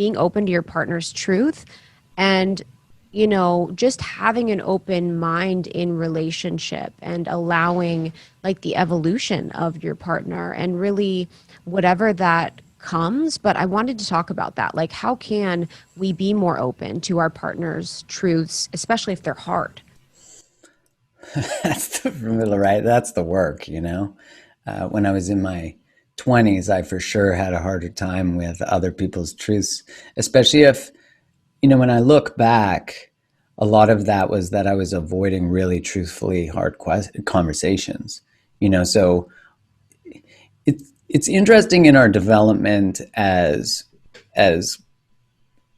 being open to your partner's truth and, you know, just having an open mind in relationship and allowing like the evolution of your partner and really whatever that comes. But I wanted to talk about that. Like, how can we be more open to our partner's truths, especially if they're hard? That's right. That's the work, you know. When I was in my 20s, I for sure had a harder time with other people's truths, especially if, you know, when I look back, a lot of that was that I was avoiding really truthfully hard conversations, you know. So it's interesting in our development as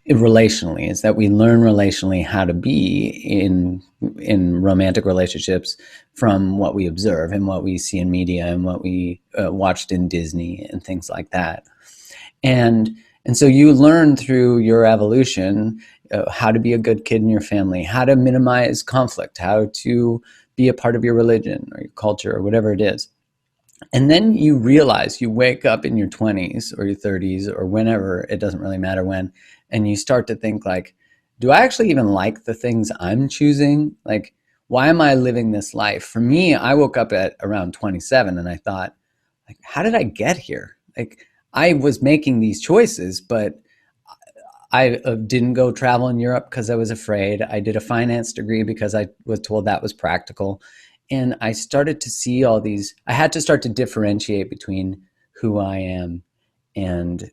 relationally is that we learn relationally how to be in romantic relationships from what we observe and what we see in media and what we watched in Disney and things like that. And so you learn through your evolution how to be a good kid in your family, how to minimize conflict, how to be a part of your religion or your culture or whatever it is. And then you realize, you wake up in your 20s or your 30s or whenever, it doesn't really matter when, and you start to think like, do I actually even like the things I'm choosing? Like, why am I living this life? For me, I woke up at around 27 and I thought, like, how did I get here? Like, I was making these choices, but I didn't go travel in Europe because I was afraid. I did a finance degree because I was told that was practical. And I started to see all these, I had to start to differentiate between who I am and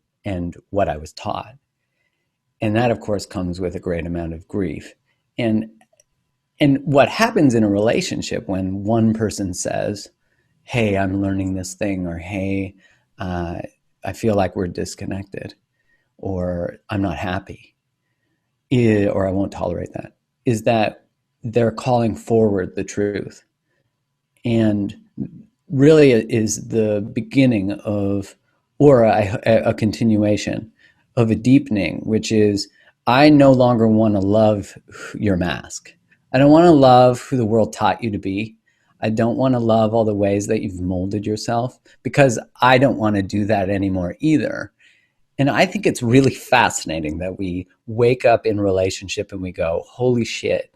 what I was taught. And that, of course, comes with a great amount of grief. And what happens in a relationship when one person says, hey, I'm learning this thing, or hey, I feel like we're disconnected, or I'm not happy, or I won't tolerate that, is that they're calling forward the truth. And really it is the beginning of, or a continuation of a deepening, which is, I no longer want to love your mask. I don't want to love who the world taught you to be. I don't want to love all the ways that you've molded yourself, because I don't want to do that anymore either. And I think it's really fascinating that we wake up in relationship and we go, holy shit,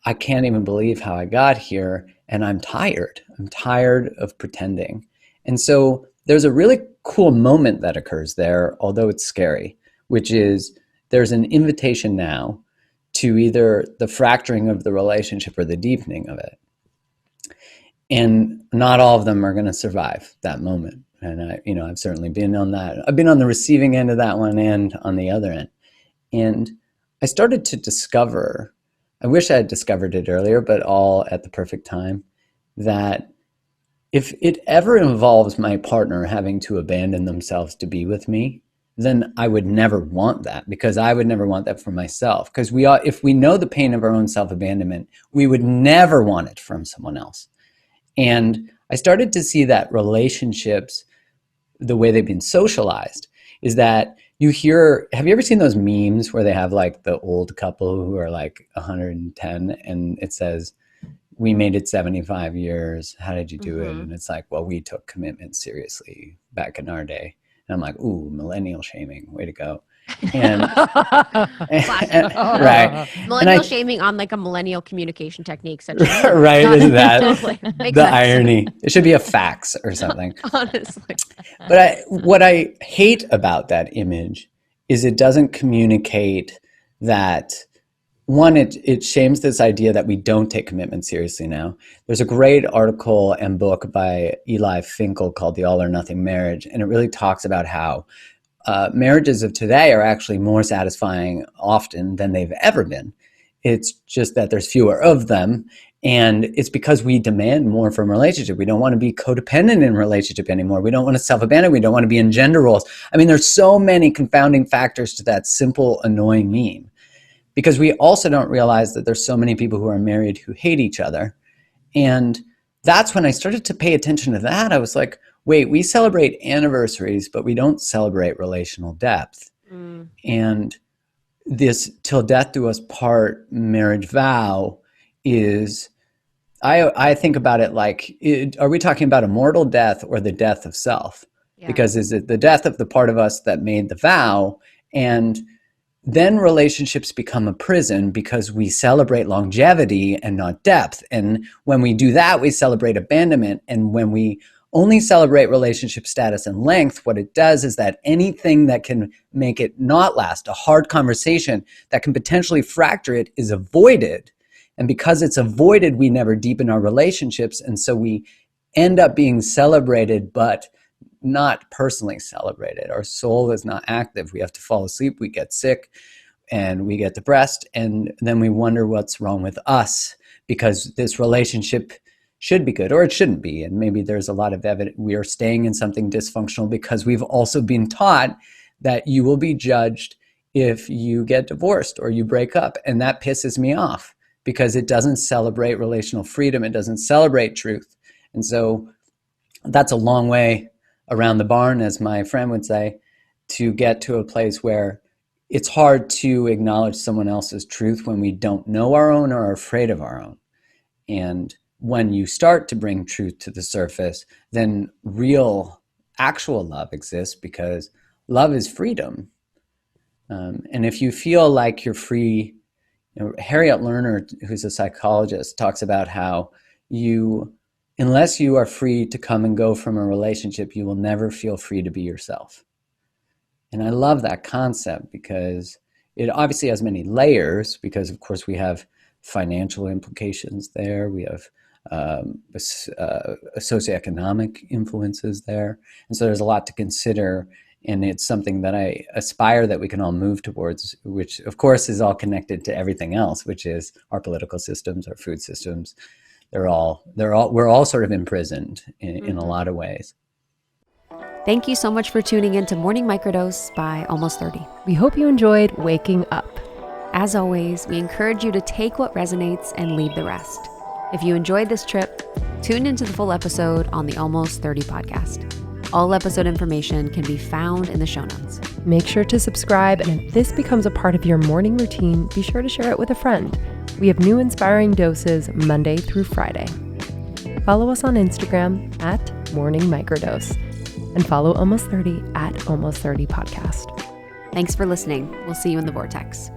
I can't even believe how I got here. And I'm tired. I'm tired of pretending. And so there's a really cool moment that occurs there, although it's scary, which is there's an invitation now to either the fracturing of the relationship or the deepening of it. And not all of them are going to survive that moment. And I've certainly been on that. I've been on the receiving end of that one and on the other end. And I started to discover, I wish I had discovered it earlier, but all at the perfect time, that if it ever involves my partner having to abandon themselves to be with me, then I would never want that, because I would never want that for myself. Because if we know the pain of our own self-abandonment, we would never want it from someone else. And I started to see that relationships, the way they've been socialized, is that have you ever seen those memes where they have like the old couple who are like 110 and it says, we made it 75 years. How did you do it? And it's like, well, we took commitment seriously back in our day. And I'm like, ooh, millennial shaming, way to go. And, right. Millennial shaming on like a millennial communication technique. Such right, isn't that totally the sense. Irony? It should be a fax or something. Honestly. But what I hate about that image is it doesn't communicate that, one, it shames this idea that we don't take commitment seriously now. There's a great article and book by Eli Finkel called The All or Nothing Marriage, and it really talks about how marriages of today are actually more satisfying often than they've ever been. It's just that there's fewer of them, and it's because we demand more from relationship. We don't want to be codependent in relationship anymore. We don't want to self-abandon. We don't want to be in gender roles. I mean, there's so many confounding factors to that simple, annoying meme. Because we also don't realize that there's so many people who are married who hate each other. And that's when I started to pay attention to that. I was like, wait, we celebrate anniversaries, but we don't celebrate relational depth. And this till death do us part marriage vow is, I think about it like, are we talking about a mortal death or the death of self? because is it the death of the part of us that made the vow? And then relationships become a prison because we celebrate longevity and not depth. And when we do that, we celebrate abandonment. And when we only celebrate relationship status and length, what it does is that anything that can make it not last, a hard conversation that can potentially fracture it, is avoided. And because it's avoided, we never deepen our relationships. And so we end up being celebrated, but not personally celebrated. Our soul is not active. We have to fall asleep, we get sick, and we get depressed, and then we wonder what's wrong with us, because this relationship should be good or it shouldn't be. And maybe there's a lot of evidence we are staying in something dysfunctional because we've also been taught that you will be judged if you get divorced or you break up. And that pisses me off because it doesn't celebrate relational freedom. It doesn't celebrate truth. And so that's a long way around the barn, as my friend would say, to get to a place where it's hard to acknowledge someone else's truth when we don't know our own or are afraid of our own. And when you start to bring truth to the surface, then real, actual love exists, because love is freedom. And if you feel like you're free, Harriet Lerner, who's a psychologist, talks about how unless you are free to come and go from a relationship, you will never feel free to be yourself. And I love that concept because it obviously has many layers, because of course we have financial implications there. We have socioeconomic influences there. And so there's a lot to consider. And it's something that I aspire that we can all move towards, which of course is all connected to everything else, which is our political systems, our food systems. We're all sort of imprisoned in a lot of ways. Thank you so much for tuning in to Morning Microdose by Almost 30. We hope you enjoyed waking up. As always, we encourage you to take what resonates and leave the rest. If you enjoyed this trip, tune into the full episode on the Almost 30 podcast. All episode information can be found in the show notes. Make sure to subscribe, and if this becomes a part of your morning routine, be sure to share it with a friend. We have new inspiring doses Monday through Friday. Follow us on Instagram at Morning Microdose, and follow Almost 30 at Almost 30 Podcast. Thanks for listening. We'll see you in the vortex.